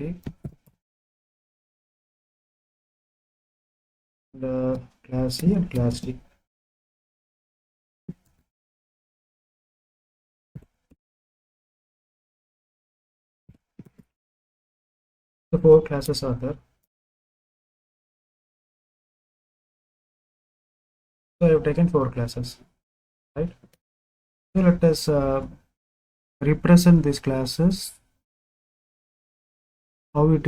C, the class C and class D. The 4 classes are there. So I have taken 4 classes, right? So let us represent these classes, how it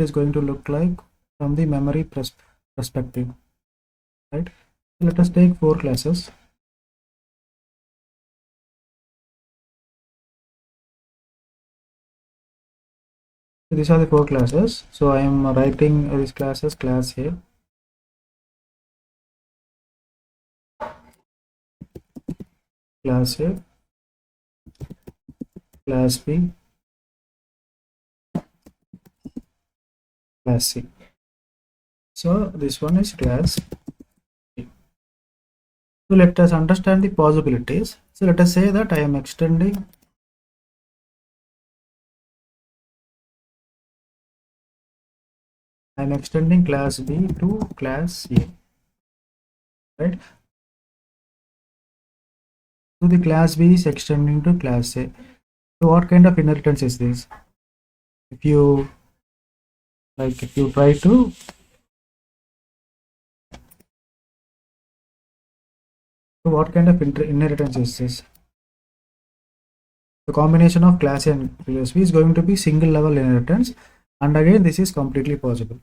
is going to look like from the memory perspective, right? So let us take 4 classes. So these are the 4 classes. So I am writing these classes: class A, class A, class B, class C. So this one is class A. So let us understand the possibilities. So let us say that I am extending class B to class A, right? So the class B is extending to class A. So what kind of inheritance is this? If you try to what kind of inheritance is this? The combination of class A and class B is going to be single level inheritance, and again this is completely possible.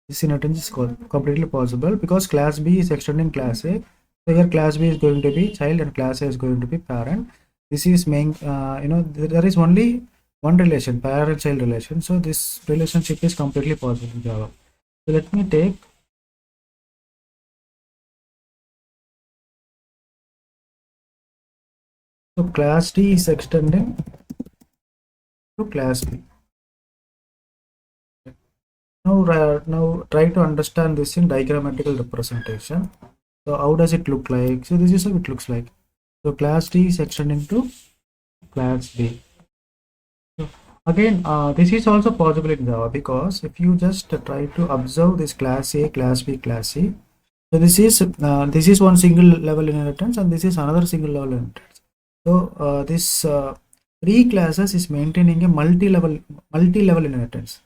This inheritance is completely possible because class B is extending class A. So here class B is going to be child and class A is going to be parent. This is main, there is only one relation, parent-child relation. So this relationship is completely possible in Java. So let me take so class D is extending to class B. Now try to understand this in diagrammatical representation. So how does it look like? So this is how it looks like. So class D is extending to class B. So again, this is also possible in Java because if you just try to observe this class A, class B, class C. So this is one single level inheritance and this is another single level inheritance. So this 3 classes is maintaining a multi-level inheritance.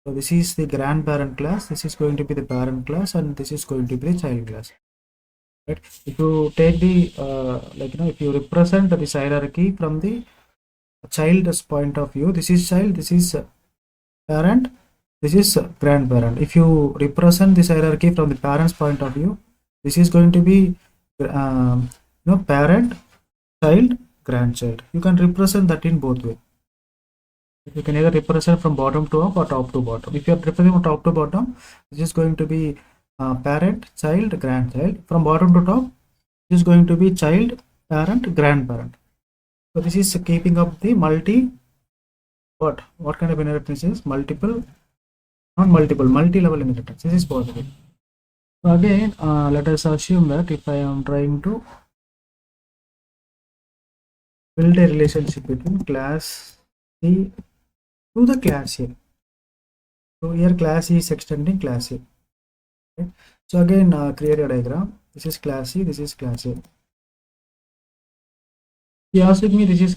So this is the grandparent class, this is going to be the parent class, and this is going to be the child class. Right? If you take the if you represent this hierarchy from the child's point of view, this is child, this is parent, this is grandparent. If you represent this hierarchy from the parent's point of view, this is going to be parent, child, grandchild. You can represent that in both ways. You can either represent from bottom to up or top to bottom. If you are representing from top to bottom, this is going to be parent, child, grandchild. From bottom to top, this is going to be child, parent, grandparent. So this is keeping up the what kind of inheritance is multi-level inheritance. This is possible. So again, let us assume that if I am trying to build a relationship between class C to the class A. So here class E is extending class A. Okay. So again, create a diagram. This is class C, this is class A. He asked me this is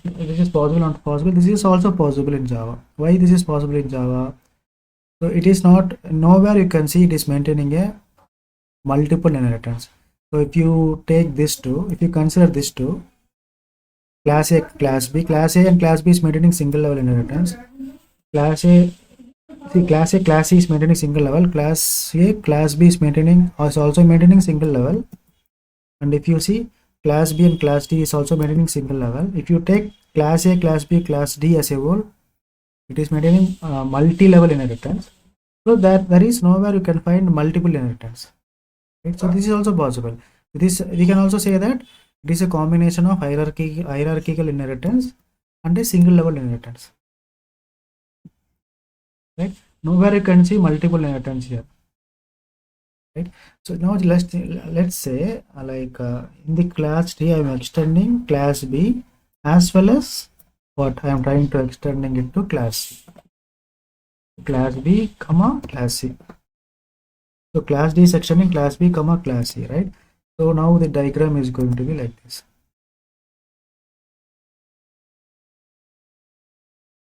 possible, not possible. This is also possible in Java. Why this is possible in Java? So it is not, nowhere you can see it is maintaining a multiple inheritance. So if you take this two, if you consider this two, class A, class B, class A and class B is maintaining single level inheritance. Class A, class A, class C is maintaining single level. Class A, class B is also maintaining single level. And if you see class B and class D is also maintaining single level. If you take class A, class B, class D as a whole, it is maintaining multi-level inheritance. So that there is nowhere you can find multiple inheritance. Right? So this is also possible. We can also say that it is a combination of hierarchical inheritance and a single level inheritance. Right? Nowhere you can see multiple inheritance here. Right? So now let's say in the class D I am extending class B as well as what I am trying to extending it to class C. class B, comma class C. So class D is extending class B, comma class C, right? So now the diagram is going to be like this.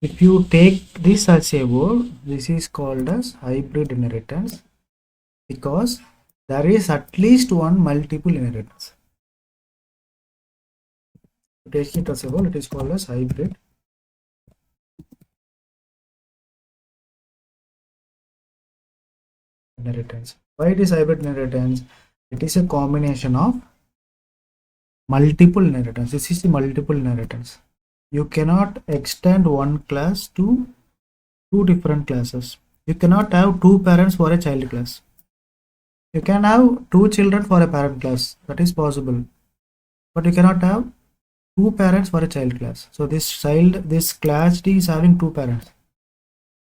If you take this as a whole, this is called as hybrid inheritance because there is at least one multiple inheritance. Take it as a whole, it is called as hybrid inheritance. Why it is hybrid inheritance? It is a combination of multiple inheritance. This is the multiple inheritance. You cannot extend one class to two different classes. You cannot have two parents for a child class. You can have two children for a parent class. That is possible. But you cannot have two parents for a child class. So this class D is having two parents.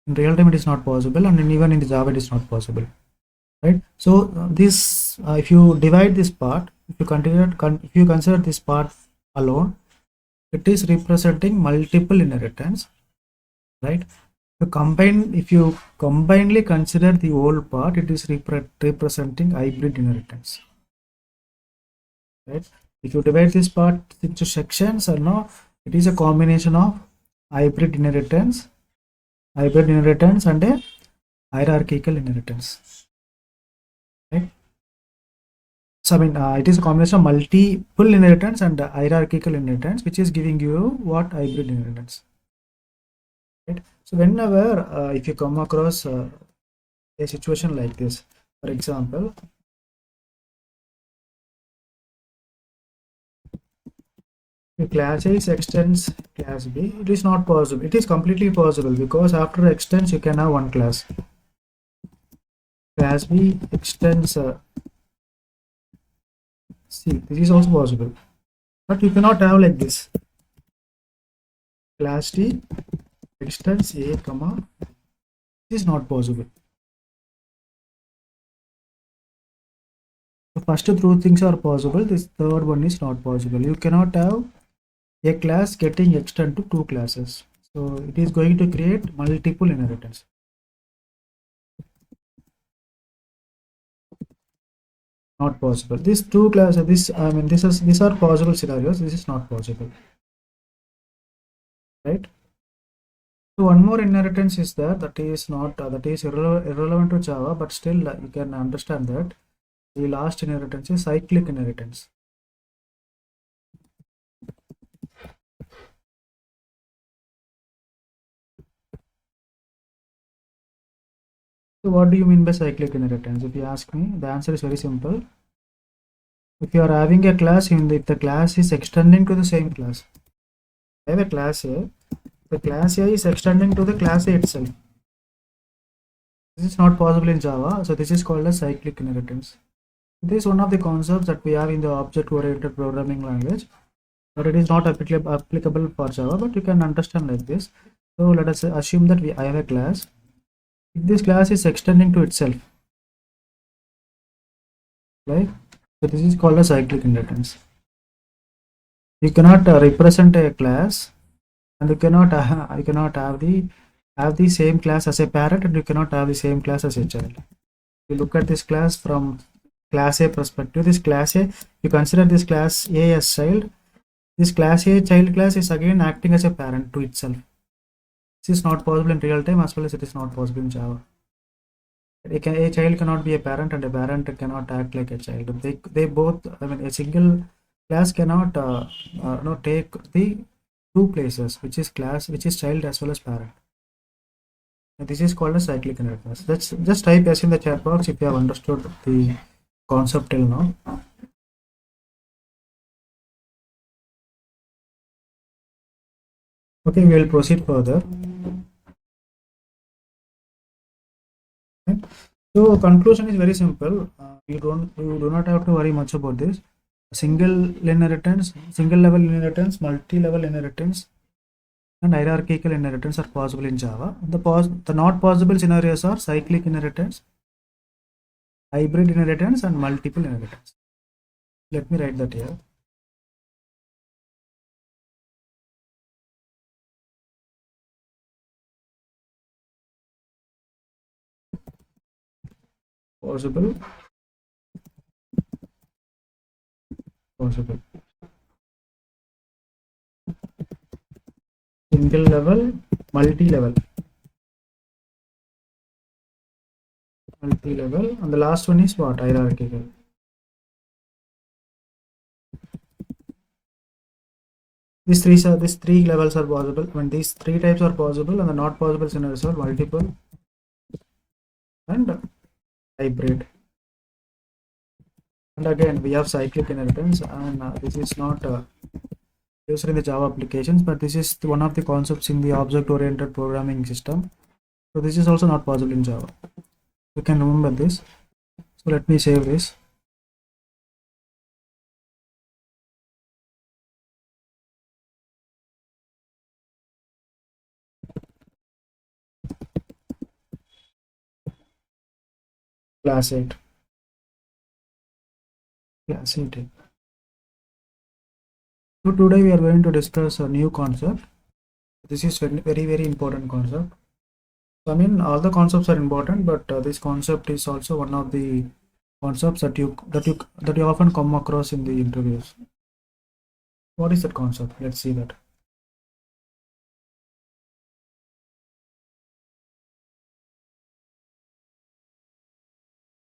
In real time, it is not possible, and even in the Java, it is not possible, right? So if you divide this part, if you consider this part alone, it is representing multiple inheritance, right? If you combinedly consider the whole part, it is representing hybrid inheritance, right? If you divide this part into sections or no, it is a combination of hybrid inheritance and a hierarchical inheritance, right? So I mean, it is a combination of multiple inheritance and hierarchical inheritance, which is giving you what hybrid inheritance, right? So whenever if you come across a situation like this, for example, if class A extends class B, it is not possible. It is completely possible because after extends, you can have one class. Class B extends C. This is also possible, but you cannot have like this. Class D extends A, comma. This is not possible. The first two things are possible. This third one is not possible. You cannot have a class getting extended to two classes. So it is going to create multiple inheritance. Not possible. These two classes, these are possible scenarios. This is not possible, right? So one more inheritance is there that is not that is irrelevant to Java, but still you can understand that the last inheritance is cyclic inheritance. So what do you mean by cyclic inheritance? If you ask me, the answer is very simple. If you are having a class, if the class is extending to the same class, I have a class A, the class A is extending to the class A itself. This is not possible in Java, so this is called a cyclic inheritance. This is one of the concepts that we have in the object-oriented programming language, but it is not applicable for Java, but you can understand like this. So let us assume that I have a class. If this class is extending to itself, right? So this is called a cyclic inheritance. You cannot represent a class, and you cannot have the same class as a parent, and you cannot have the same class as a child. You look at this class from class A perspective. This class A, you consider this class A as child. This class A child class is again acting as a parent to itself. This is not possible in real time as well as it is not possible in Java. A child cannot be a parent and a parent cannot act like a child. They both, I mean, a single class cannot take the two places, which is child as well as parent. And this is called a cyclic inheritance. Let's just type S in the chat box if you have understood the concept till now. Okay, we will proceed further. Okay. So conclusion is very simple. You do not have to worry much about this. Single level inheritance, multi-level inheritance, and hierarchical inheritance are possible in Java. The not possible scenarios are cyclic inheritance, hybrid inheritance, and multiple inheritance. Let me write that here. possible, possible, single level, multi-level, multi-level, and the last one is what? Hierarchical. These three levels are possible. When these three types are possible, and the not possible scenarios are multiple and hybrid. And again, we have cyclic inheritance, and this is not used in the Java applications, but this is one of the concepts in the object-oriented programming system. So this is also not possible in Java. You can remember this. So let me save this. Class 8. Class 8. So today we are going to discuss a new concept. This is very important concept. So, I mean, all the concepts are important, but this concept is also one of the concepts that you often come across in the interviews. What is that concept? Let's see that.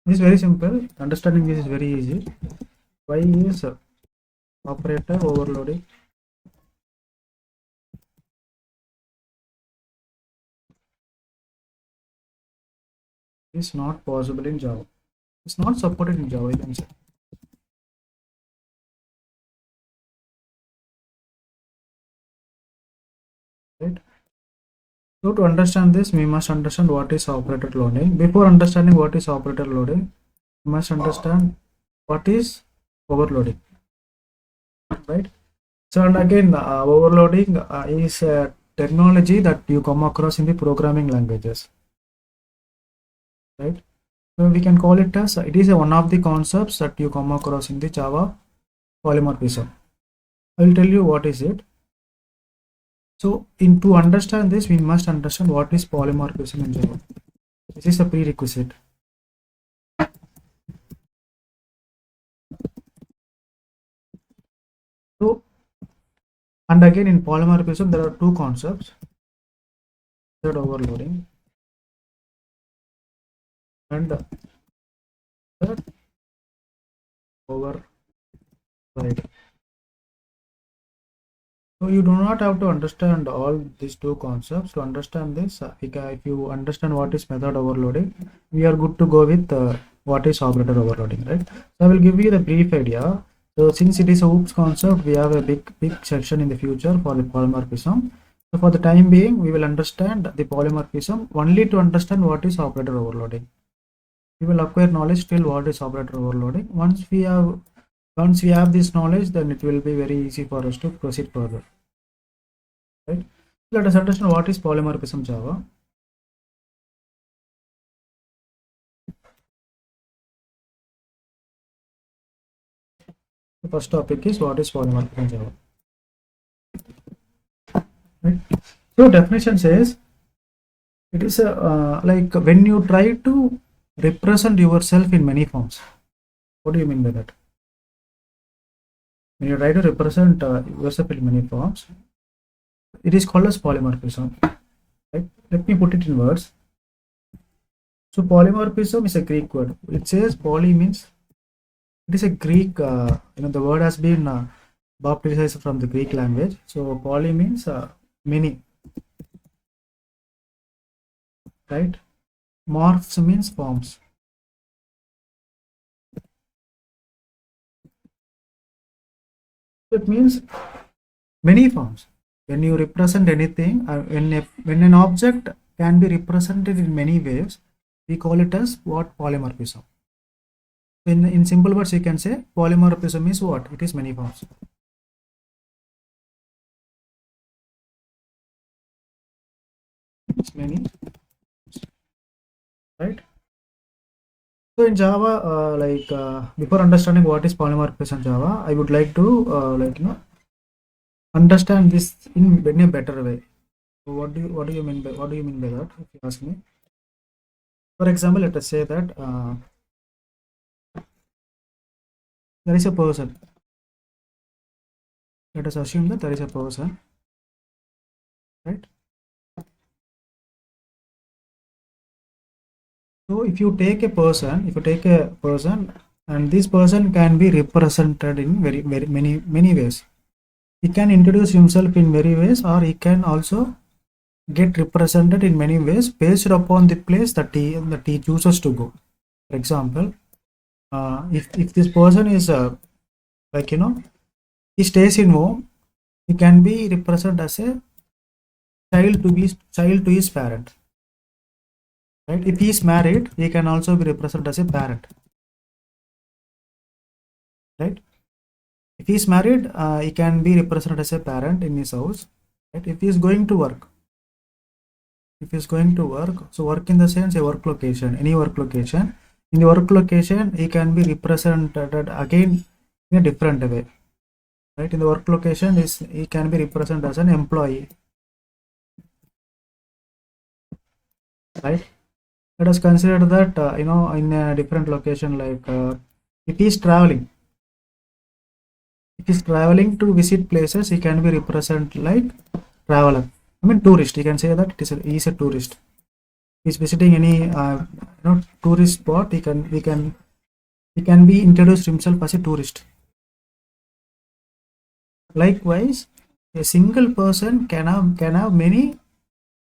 This is very simple. Understanding this is very easy. Why is operator overloading? Is not possible in Java. It's not supported in Java, you can say. Right? So to understand this, we must understand what is operator loading. Before understanding what is operator loading, we must understand what is overloading. Right? So and again, overloading is a technology that you come across in the programming languages. Right? So we can call it as it is one of the concepts that you come across in the Java polymorphism. I will tell you what is it. So to understand this, we must understand what is polymorphism in Java. This is a prerequisite. So, and again in polymorphism, there are two concepts: method overloading and method override. So you do not have to understand all these two concepts to understand this. If you understand what is method overloading, we are good to go with what is operator overloading, right? So I will give you the brief idea. So since it is a OOPS concept, we have a big section in the future for the polymorphism. So for the time being, we will understand the polymorphism only to understand what is operator overloading. We will acquire knowledge till what is operator overloading. Once we have this knowledge, then it will be very easy for us to proceed further. Right? Let us understand what is polymorphism Java. The first topic is what is polymorphism Java. Right? So definition says it is a like when you try to represent yourself in many forms. What do you mean by that? When you try to represent yourself in many forms, it is called as polymorphism. Right? Let me put it in words. So polymorphism is a Greek word. It says poly means it is a Greek. The word has been baptized from the Greek language. So poly means many. Right? Morphs means forms. It means many forms. When you represent anything, when an object can be represented in many ways, we call it as what? Polymorphism. In simple words, you can say polymorphism is what? It is many forms. It's many, right? So in Java, before understanding what is polymorphism Java, I would like to understand this in a better way. So what do you mean by that? If you ask me, For example, let us say that there is a person. Let us assume that there is a person, right? So if you take a person, and this person can be represented in very many ways. He can introduce himself in many ways, or he can also get represented in many ways based upon the place that he chooses to go. For example, if this person is like he stays in home, he can be represented as a child to his parent, right? If he is married, he can also be represented as a parent, right? If he is married, he can be represented as a parent in his house, right? If he is going to work, so work in the sense a work location, any work location. In the work location, he can be represented again in a different way, right? In the work location, he can be represented as an employee, right? Let us consider that in a different location, like if he is traveling, to visit places, he can be represented like traveler. I mean tourist. He can say that he is a tourist. He is visiting any tourist spot. He can be introduced himself as a tourist. Likewise, a single person can have many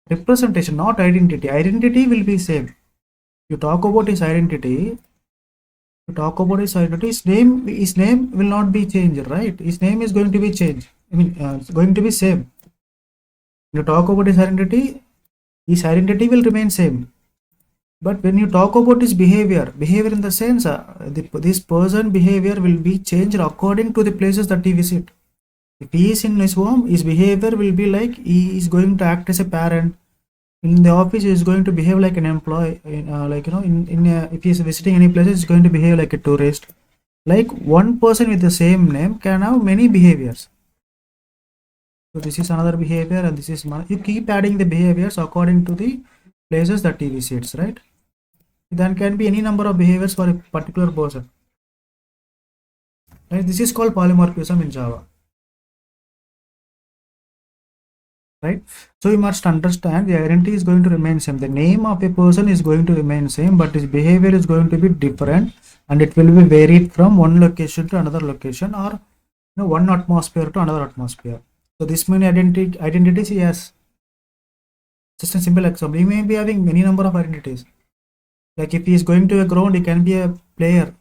representation, not identity. Identity will be same. You talk about his identity. His name will not be changed, right? His name is going to be changed. I mean, it's going to be same. You talk about his identity will remain same. But when you talk about his behavior in the sense, this person behavior will be changed according to the places that he visit. If he is in his home, his behavior will be like he is going to act as a parent. In the office, he is going to behave like an employee. If he is visiting any places, he is going to behave like a tourist. Like one person with the same name can have many behaviors. So this is another behavior, and this is you keep adding the behaviors according to the places that he visits, right? Then can be any number of behaviors for a particular person, right? This is called polymorphism in Java, right? So you must understand the identity is going to remain same. The name of a person is going to remain same, but his behavior is going to be different, and it will be varied from one location to another location, or one atmosphere to another atmosphere. So this many identities he has. Just a simple example. He may be having many number of identities. Like if he is going to a ground, he can be a player.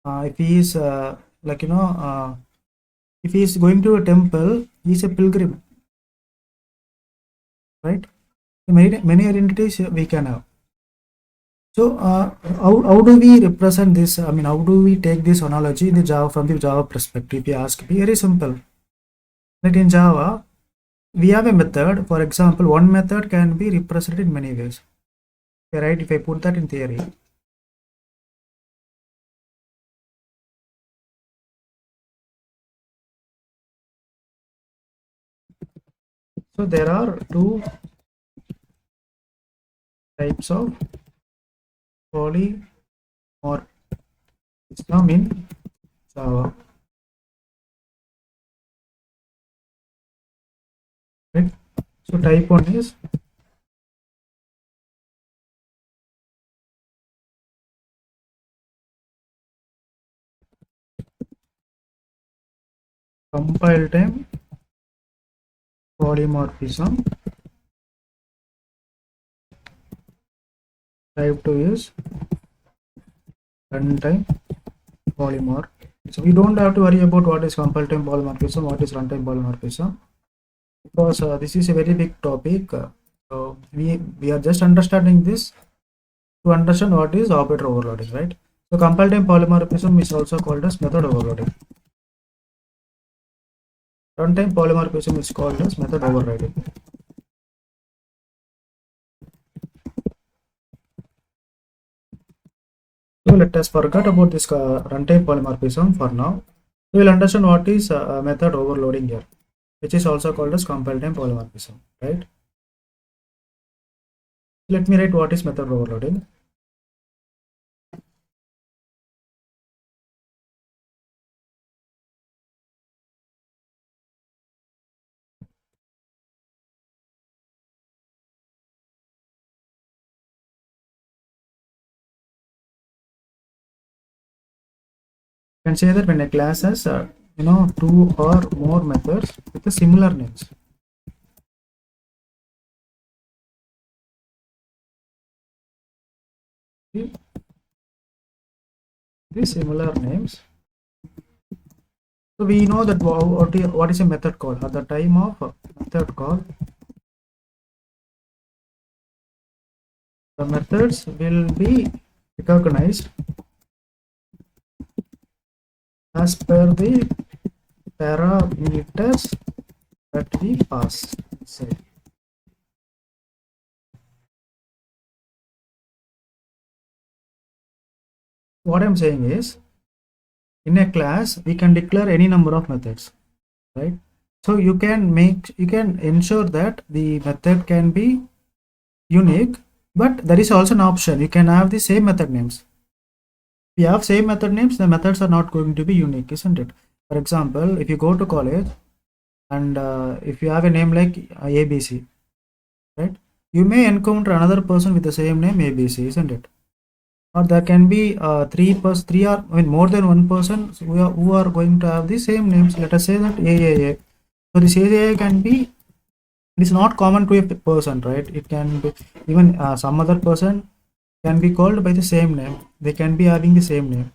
If he is if he is going to a temple, he is a pilgrim, right? Many identities we can have. So how do we represent this? I mean, how do we take this analogy in the Java from the Java perspective? If you ask, very simple. Right, in Java, we have a method. For example, one method can be represented in many ways. Okay, right? If I put that in theory, so there are two types of polymorphism in Java. Right? So type 1 is compile time polymorphism. Type 2 is runtime polymorphism. So we don't have to worry about what is compile time polymorphism, what is runtime polymorphism, because this is a very big topic. So we are just understanding this to understand what is operator overloading, right? So compile time polymorphism is also called as method overloading. Runtime polymorphism is called as method overriding. So let us forget about this runtime polymorphism for now. We will understand what is method overloading here, which is also called as compile time polymorphism, right? Let me write what is method overloading. can say that when a class has two or more methods with the similar names. The similar names. So we know that what is a method call at the time of method call. The methods will be recognized as per the parameters that we pass inside. What I'm saying is, in a class we can declare any number of methods, right? So you can ensure that the method can be unique, but there is also an option you can have the same method names. If you have same method names, the methods are not going to be unique, isn't it? For example, if you go to college and if you have a name like ABC, right, you may encounter another person with the same name ABC, isn't it? Or there can be three or more than one person who are going to have the same names. Let us say that AAA. So this AAA can be, it is not common to a person, right? It can be even some other person can be called by the same name. They can be having the same name,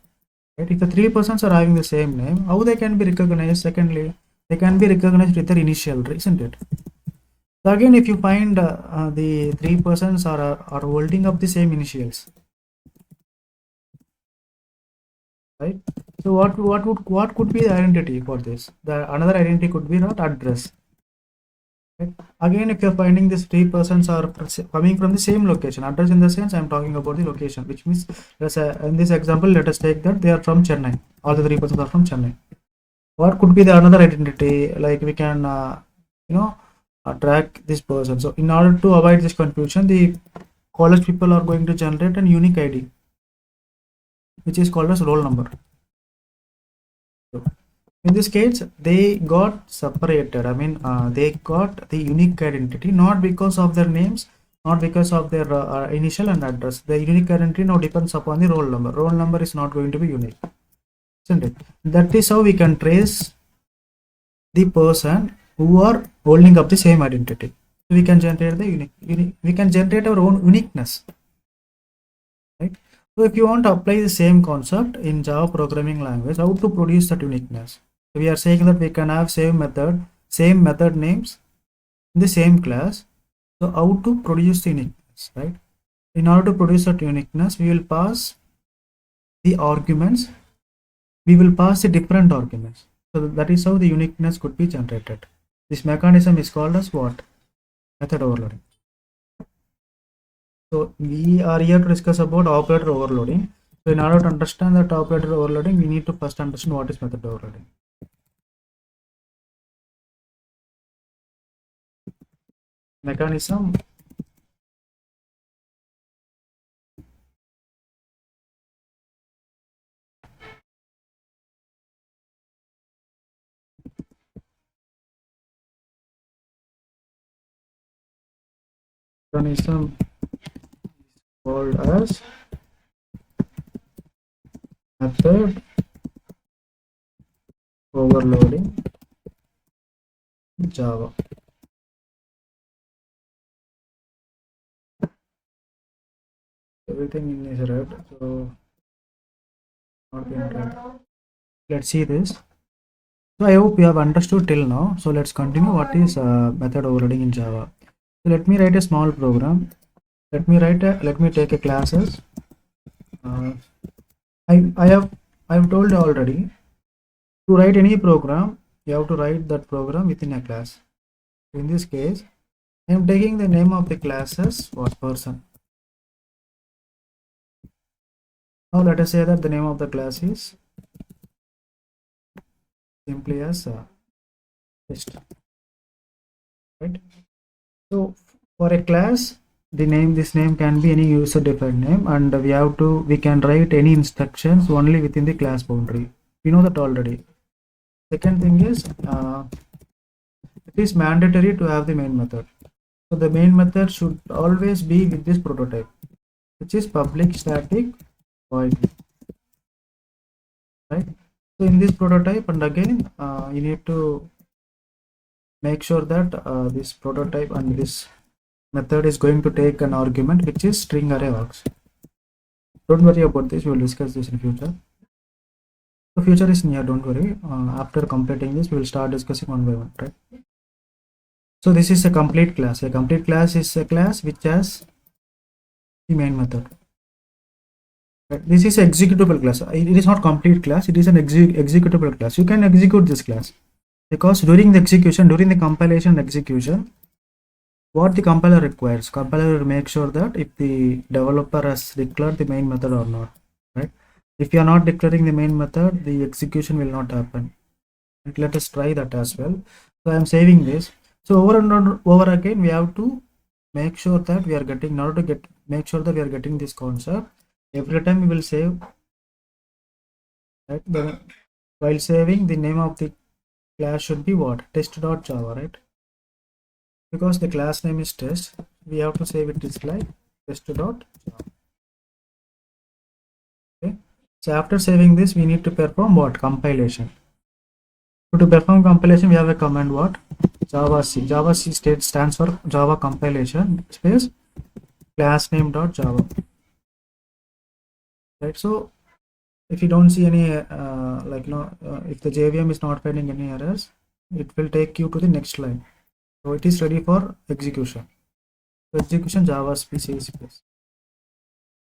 right? If the three persons are having the same name, how they can be recognized? Secondly, they can be recognized with their initial, isn't it? So again, if you find the three persons are holding up the same initials, right? So what could be the identity for this? The another identity could be not address. Right? Again, if you're finding these three persons are coming from the same location, address in the sense I'm talking about the location, which means in this example, let us take that they are from Chennai. All the three persons are from Chennai. What could be the another identity? Like we can track this person. So in order to avoid this confusion, the college people are going to generate an unique ID, which is called as roll number. So in this case, they got separated. I mean, they got the unique identity not because of their names, not because of their initial and address. The unique identity now depends upon the roll number. Roll number is not going to be unique, isn't it? That is how we can trace the person who are holding up the same identity. We can generate the unique. We can generate our own uniqueness, right? So if you want to apply the same concept in Java programming language, how to produce that uniqueness? We are saying that we can have same method names in the same class. So how to produce the uniqueness, right? In order to produce that uniqueness, we will pass the arguments. We will pass the different arguments. So that is how the uniqueness could be generated. This mechanism is called as what? Method overloading. So we are here to discuss about operator overloading. So in order to understand that operator overloading, we need to first understand what is method overloading. Mechanism mechanism called as method overloading in Java. Everything in is red, so not being red. Let's see this. So I hope you have understood till now. So let's continue. What is method overloading in Java? So let me write a small program. Let me take a classes. I've told you already, to write any program you have to write that program within a class. In this case, I am taking the name of the classes was person. Now let us say that the name of the class is simply as test, right? So for a class, this name can be any user defined name, and we can write any instructions only within the class boundary. We know that already. Second thing is it is mandatory to have the main method. So the main method should always be with this prototype, which is public static void, right? So in this prototype, and again, you need to make sure that this prototype and this method is going to take an argument which is string array args. Don't worry about this, we will discuss this in future. The future is near, don't worry. After completing this, we will start discussing one by one, right? So this is a complete class. A complete class is a class which has the main method. Right? This is an executable class. It is not complete class, it is an executable class. You can execute this class because during the execution, during the compilation and execution, what the compiler requires, compiler will make sure that if the developer has declared the main method or not, right? If you are not declaring the main method, the execution will not happen. Right? Let us try that as well. So I am saving this. So over and over again, we have to make sure that we are getting, in order to make sure that we are getting this concept, every time we will save, right? While saving, the name of the class should be what? Test.java, right? Because the class name is test, we have to save it is like test.java. Okay. So after saving this, we need to perform what? Compilation. So to perform compilation, we have a command what? Javac. Javac stands for Java compilation space class name dot java. Right. So if you don't see any if the JVM is not finding any errors, it will take you to the next line. So it is ready for execution. So execution Java space.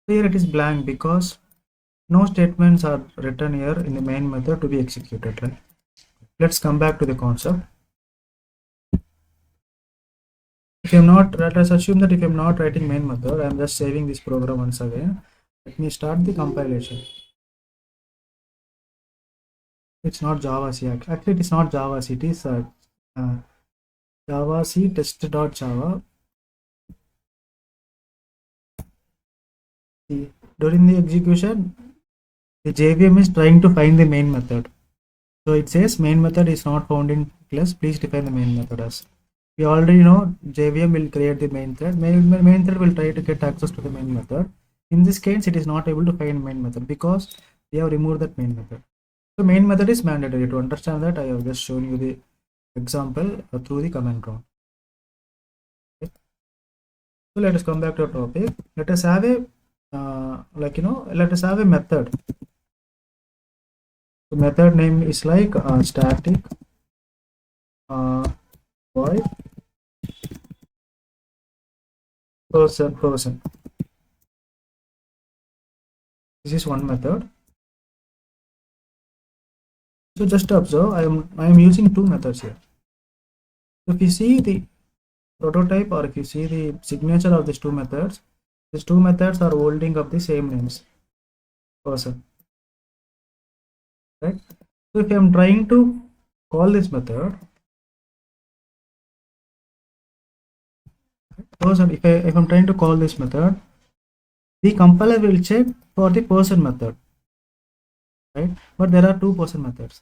Here it is blank because no statements are written here in the main method to be executed. Right. Let's come back to the concept. If I'm not, let us assume that if I'm not writing main method, I'm just saving this program once again. Let me start the compilation. It's not Javac. Actually, it is not Javac. It is Javac test.java. During the execution, the JVM is trying to find the main method. So it says main method is not found in class. Please define the main method as. We already know JVM will create the main thread. Main thread will try to get access to the main method. In this case, it is not able to find main method because we have removed that main method. So main method is mandatory. To understand that, I have just shown you the example through the command prompt. Okay. So let us come back to our topic. Let us have a let us have a method. The method name is like static void person. This is one method. So just observe, I am using two methods here. So if you see the prototype or if you see the signature of these two methods are holding up the same names, person, right? So if I am trying to call this method person, if I'm trying to call this method, the compiler will check for the person method, right? But there are two person methods.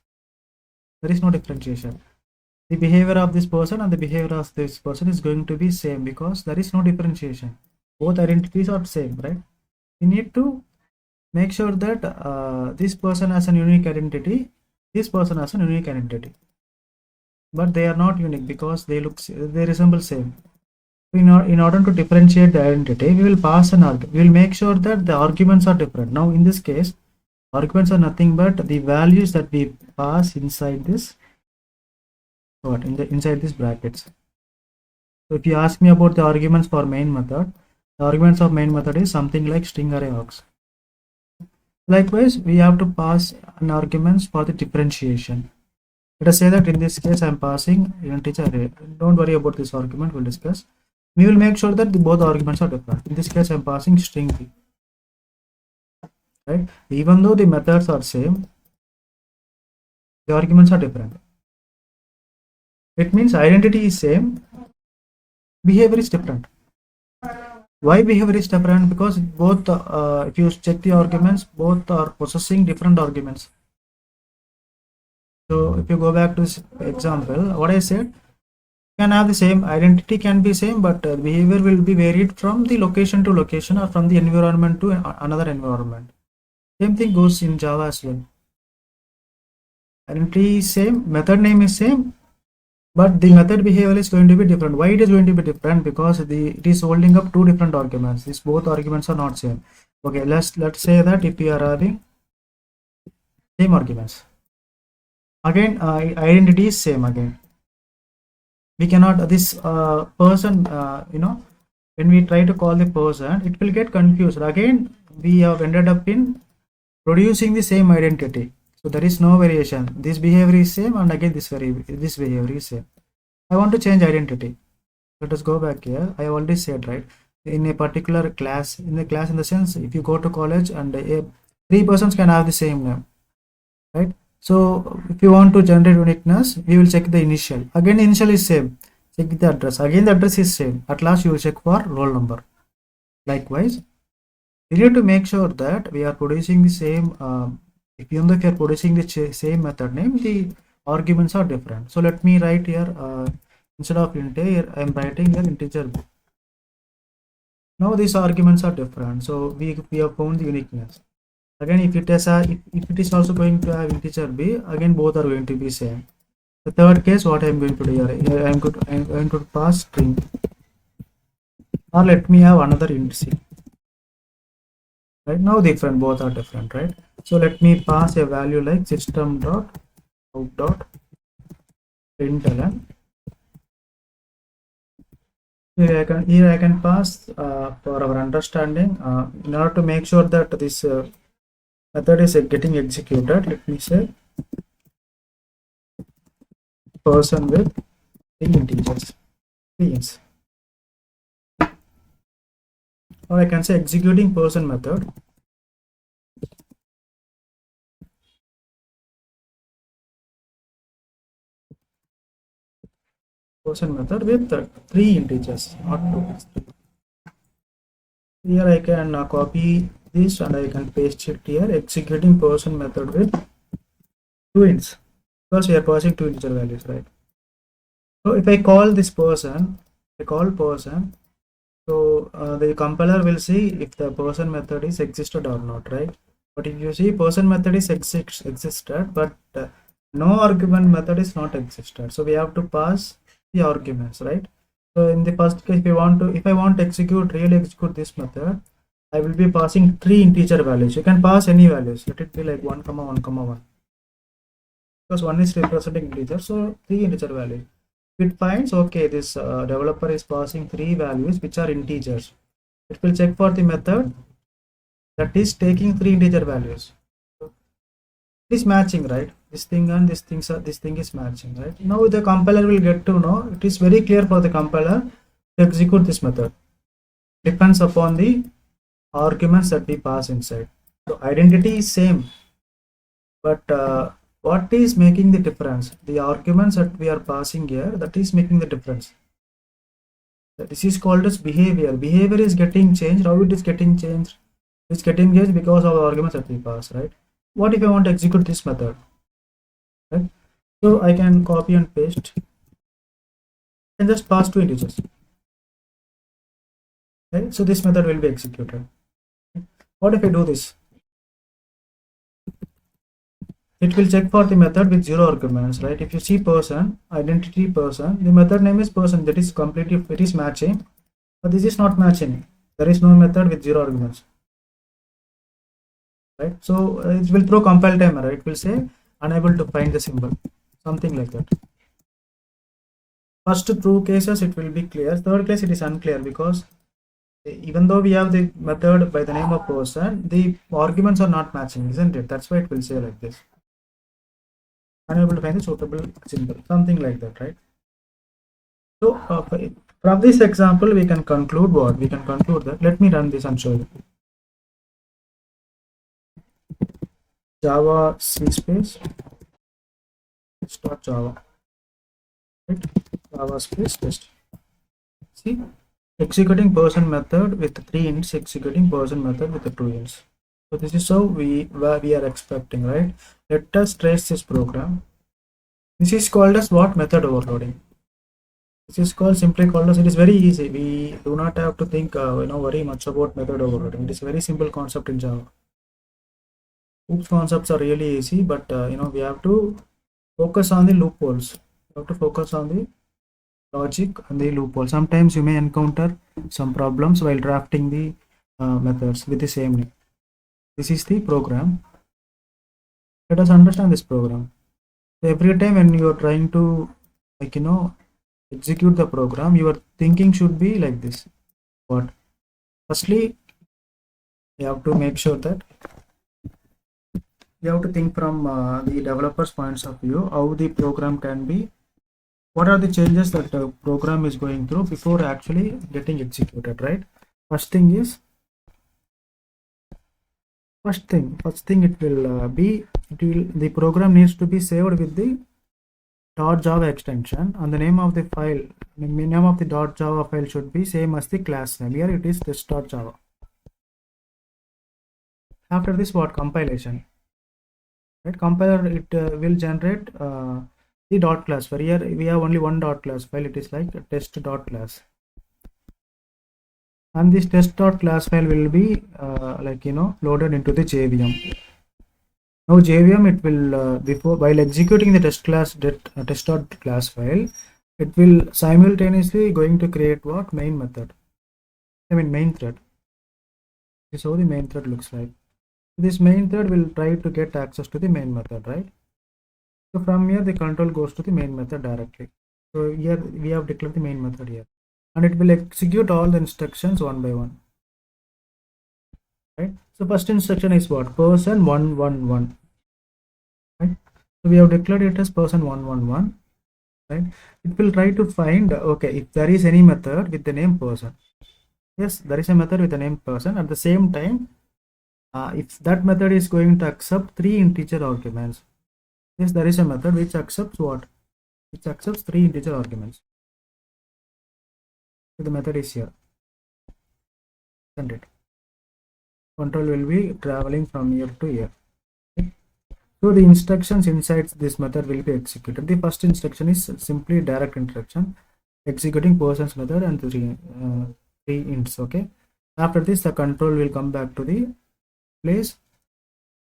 There is no differentiation. The behavior of this person and the behavior of this person is going to be same because there is no differentiation. Both identities are same, right? We need to make sure that this person has a unique identity, this person has a unique identity, but they are not unique because they resemble same. In order to differentiate the identity, we will pass an argument. We will make sure that the arguments are different. Now in this case, arguments are nothing but the values that we pass inside this inside these brackets. So if you ask me about the arguments for main method, the arguments of main method is something like string array args. Likewise, we have to pass an arguments for the differentiation. Let us say that in this case I am passing integer array. Don't worry about this argument, we'll discuss. We will make sure that both arguments are different. In this case I am passing string b, right? Even though the methods are same, the arguments are different. It means identity is same, behavior is different. Why behavior is different? Because both if you check the arguments, both are possessing different arguments. So if you go back to this example, what I said, can have the same identity, can be same, but behavior will be varied from the location to location or from the environment to another environment. Same thing goes in Java as well. Identity is same, method name is same, but the method behavior is going to be different. Why it is going to be different? Because it is holding up two different arguments. These both arguments are not same. Okay, let's say that if we are having same arguments, again identity is same. Again we cannot this person when we try to call the person, it will get confused. Again we have ended up in producing the same identity, so there is no variation. This behavior is same, and again this behavior is same. I want to change identity. Let us go back here. I already said, right, in a particular class, in the sense, if you go to college and three persons can have the same name, right? So if you want to generate uniqueness, we will check the initial. Again the initial is same, check the address. Again the address is same. At last you will check for roll number. Likewise, we need to make sure that we are producing the same even though if you are producing the same method name, the arguments are different. So let me write here instead of int a, here I am writing here integer b. Now these arguments are different, so we have found the uniqueness. Again, if it is also going to have integer b, again both are going to be same. The third case, what I am going to do here, I am going to pass string, or let me have another int c. Right now, both are different, right? So let me pass a value like system dot out dot println. Here I can pass for our understanding in order to make sure that this method is getting executed. Let me say person with three integers, ins. Or I can say executing person method with three integers, not two. Here I can copy this and I can paste it here. Executing person method with two ints, because we are passing two integer values, right? So if I call this person, so the compiler will see if the person method is existed or not, right? But if you see person method is existed, but no argument method is not existed, so we have to pass the arguments, right? So in the first case, if I want to really execute this method, I will be passing three integer values. You can pass any values. Let it be like 1, 1, 1, because 1 is representing integer, so three integer values. It finds, okay, this developer is passing three values which are integers. It will check for the method that is taking three integer values. So it is matching, right? This thing and this thing is matching, right? Now the compiler will get to know. It is very clear for the compiler to execute this method. Depends upon the arguments that we pass inside. So identity is same, but what is making the difference? The arguments that we are passing here, that is making the difference. This is called as behavior. Behavior is getting changed. How it is getting changed? It's getting changed because of the arguments that we pass, right? What if I want to execute this method? Right? So I can copy and paste and just pass two integers. Right? So this method will be executed. What if I do this? It will check for the method with zero arguments, right? If you see person, identity person, the method name is person, that is completely, it is matching, but this is not matching. There is no method with zero arguments, right? So it will throw compile time error. It will say unable to find the symbol, something like that. First two cases it will be clear. Third case it is unclear, because even though we have the method by the name of person, the arguments are not matching, isn't it? That's why it will say like this. Unable to find a suitable symbol, something like that, right? So from this example we can conclude what? We can conclude that, let me run this and show you. Java C space start Java, right? Java space test. See, executing person method with three ints, executing person method with the two ints. So this is how we are expecting, right? Let us trace this program. This is called as what? Method overloading. This is simply called as, it is very easy. We do not have to think worry much about method overloading. It is a very simple concept in Java. Oops concepts are really easy, but we have to focus on the loopholes. You have to focus on the logic and the loophole. Sometimes you may encounter some problems while drafting the methods with the same name. This is the program. Let us understand this program. So every time when you are trying to, like, execute the program, your thinking should be like this. What? Firstly, you have to make sure that you have to think from the developer's points of view, how the program can be, what are the changes that the program is going through before actually getting executed, right? First thing it will the program needs to be saved with the .java extension, and the name of the file, the name of the .java file should be same as the class name. Here it is test.java. After this, what? Compilation, right? Compiler, it will generate the dot class file. Here we have only one dot class file, it is like test.class, and this test.class file will be loaded into the JVM. Now JVM, it will while executing the test.class file, it will simultaneously going to create what? Main method. Main thread. This is how the main thread looks like. This main thread will try to get access to the main method, right? So from here the control goes to the main method directly. So here we have declared the main method here, and it will execute all the instructions one by one, right? So first instruction is what? Person 111, right? So we have declared it as person 111, right? It will try to find, okay, if there is any method with the name person. Yes, there is a method with the name person. At the same time, if that method is going to accept 3 integer arguments. Yes, there is a method which accepts what? Which accepts 3 integer arguments. So the method is here. Send it. Control will be traveling from here to here. Okay. So the instructions inside this method will be executed. The first instruction is simply direct instruction, executing person's method and 3 ints. Okay. After this, the control will come back to the place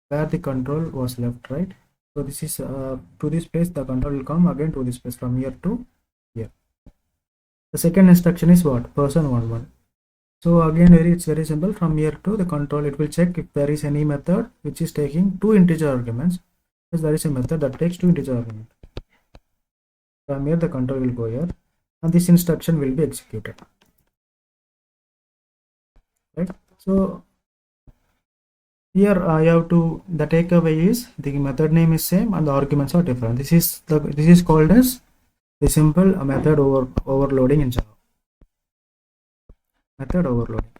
where the control was left, right? So this is to this place, the control will come again to this place from here to here. The second instruction is what? Person 11. So again, it's very simple. From here to the control, it will check if there is any method which is taking 2 integer arguments. Yes, there is a method that takes 2 integer arguments. From here, the control will go here, and this instruction will be executed, right? So here you have to, the takeaway is the method name is same and the arguments are different. This is called as the simple method overloading in Java. Method overloading,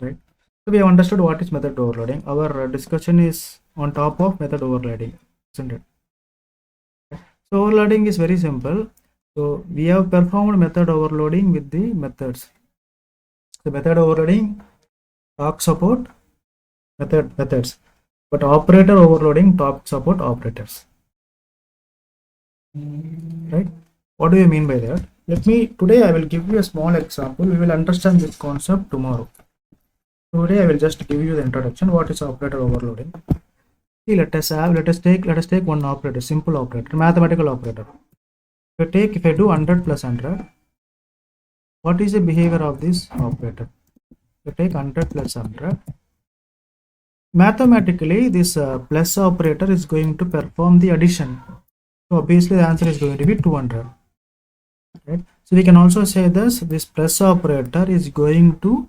right? So we have understood what is method overloading. Our discussion is on top of method overloading, isn't it? So overloading is very simple. So we have performed method overloading with the methods. The method overloading talks about methods, but operator overloading talks about operators, right? What do you mean by that? Today I will give you a small example. We will understand this concept tomorrow. Today I will just give you the introduction. What is operator overloading? See, let us take one operator, simple operator, mathematical operator. If I do 100 plus 100, what is the behavior of this operator? You take 100 plus 100. Mathematically, this plus operator is going to perform the addition. So obviously the answer is going to be 200. Right? So we can also say this plus operator is going to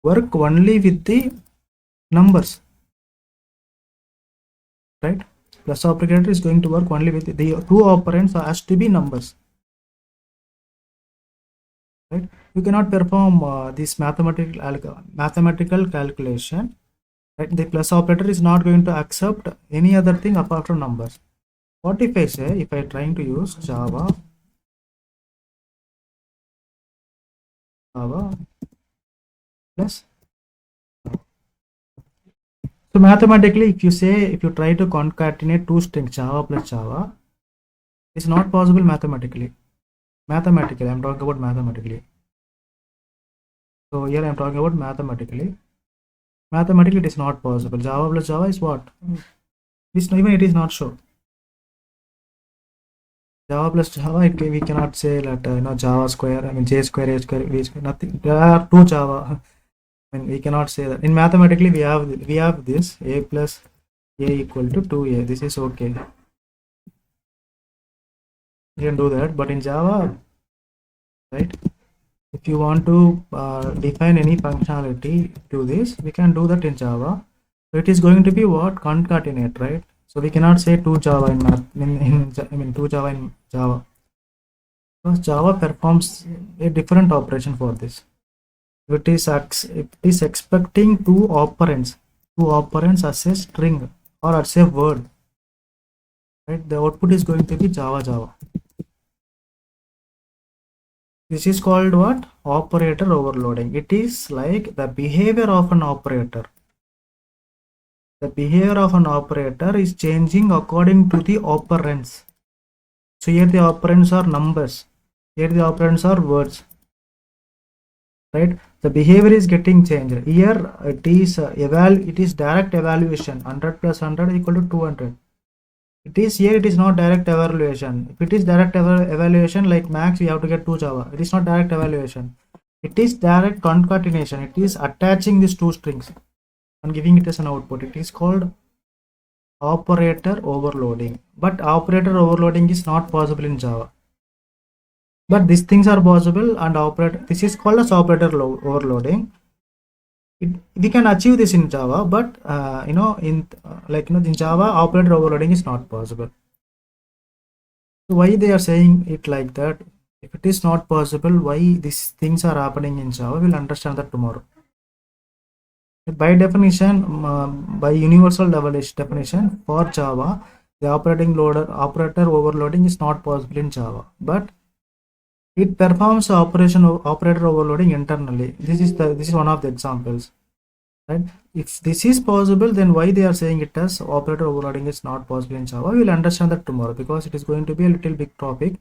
work only with the numbers, right? Plus operator is going to work only with the 2 operands has to be numbers, right? You cannot perform this mathematical calculation, right? The plus operator is not going to accept any other thing apart from numbers. What if I say, if I trying to use Java plus, so mathematically, if you try to concatenate 2 strings Java plus Java, it's not possible mathematically. I'm talking about mathematically. So here I'm talking about mathematically. Mathematically, it is not possible. Java plus Java is what? This even it is not show. Java plus Java, we cannot say that Java square, I mean J square, A square, V square, nothing. There are two Java. I mean we cannot say that. In mathematically we have this A plus A equal to 2A. This is okay. You can do that, but in Java, right? If you want to define any functionality to this, we can do that in Java. So it is going to be what? Concatenate, right? So we cannot say two Java in math. I mean two Java in Java. Because Java performs a different operation for this. It is expecting two operands as a string or as a word. Right? The output is going to be Java. This is called what? Operator overloading. It is like the behavior of an operator. The behavior of an operator is changing according to the operands. So here the operands are numbers. Here the operands are words. Right? The behavior is getting changed. Here it is direct evaluation. 100 plus 100 equal to 200. It is not direct evaluation. If it is direct evaluation like max, we have to get 2 Java. It is not direct evaluation. It is direct concatenation. It is attaching these two strings and giving it as an output. It is called operator overloading. But operator overloading is not possible in Java. But these things are possible, and this is called as operator overloading. We can achieve this in Java, but in Java, operator overloading is not possible. So why they are saying it like that? If it is not possible, why these things are happening in Java? We'll understand that tomorrow. By definition, by universal definition for Java, the operator overloading is not possible in Java, but it performs operator overloading internally. This is one of the examples, right? If this is possible, then why they are saying it as operator overloading is not possible in Java? We'll understand that tomorrow, because it is going to be a little big topic,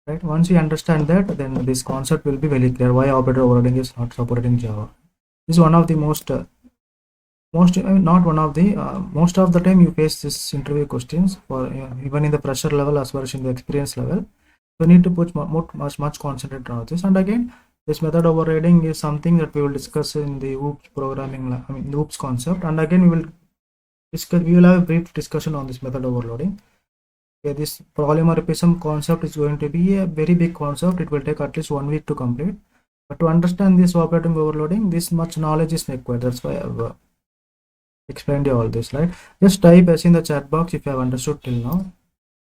right? Once we understand that, then this concept will be very clear why operator overloading is not supported in Java. This is one of the most of the time you face this interview questions for even in the pressure level as well as in the experience level. So need to put much concentrate on this. And again, this method overriding is something that we will discuss in the OOPS programming, the OOPS concept. And again, we will have a brief discussion on this method overloading. Okay, this polymorphism concept is going to be a very big concept. It will take at least 1 week to complete. But to understand this operating overloading, this much knowledge is required. That's why I've explained you all this, right? Just type as in the chat box if you have understood till now.